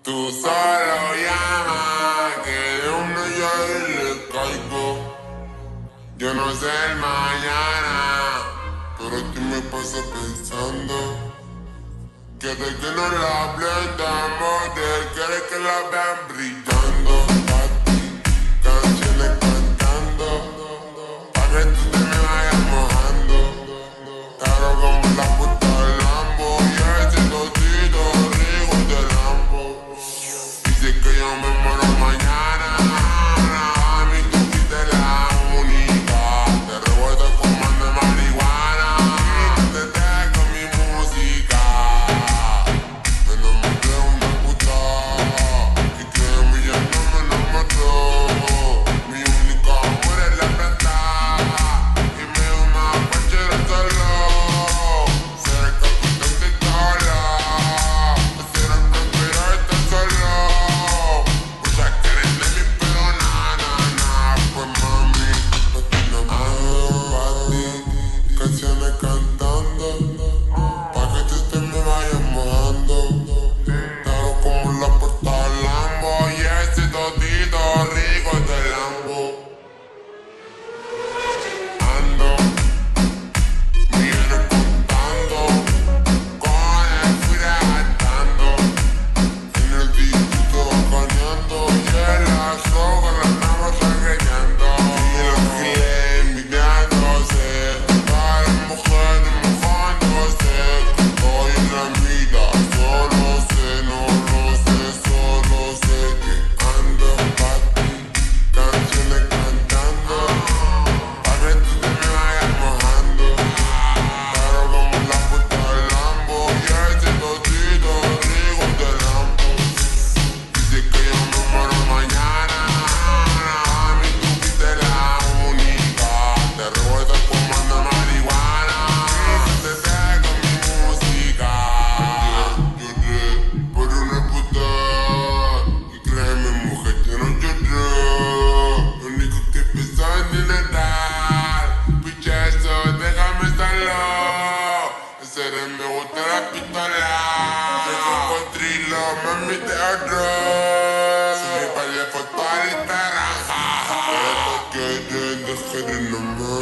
Tú solo llama, que de uno yo le caigo. Yo no sé el mañana, pero tú me pasas pensando. Quiere que no la blendamos, quiere que la vean brillando. Pa' ti, canciones cantando, pa' que tú te me vayas mojando. Claro como la puta del Lambo, y ese totito rico del Lambo. Dice que yo me muero mañana, a mí tú fuiste la única. Te revuelto con más de marihuana, y te dejo mi música. Me enamoré una puta, y que mi ya no me enamoró. Mi único amor es la plata, y me da una cualquiera solo. Ser el capitán de tabla, ser el primero está solo. Muchas quieren de mí, pero pues mami, no tiene pa' ti, canciones cantando, pa' que tú te me vayas mojando. Claro como la puerta del Lambo, y ese todito rico del Lambo. Ando, millones contando, con el fui gastando. En el disco bacaneando, y en la soga la estamos regañando. Y los giles envidiándose, todas las mujeres mojándose. Hoy en la vida, solo sé, no lo sé, solo sé que ando pa' ti, canciones cantando, pa' que tú te me vayas mojando. Claro como la puta del Lambo, y ese totito rico del Lambo. Dice que yo me muero mañana, a mí tú fuiste la única. Te revueltas con más de marihuana, te dejo mi música. Lloré por una puta, y créeme mujer, yo no lloré. Lo único que pensaba en dinero, pichazo, déjame solo. Ese me gusta la pistola, de cocodrilo, mami te adoro. Subí para la foto al Instagram, pero te quieren dejar en la mano.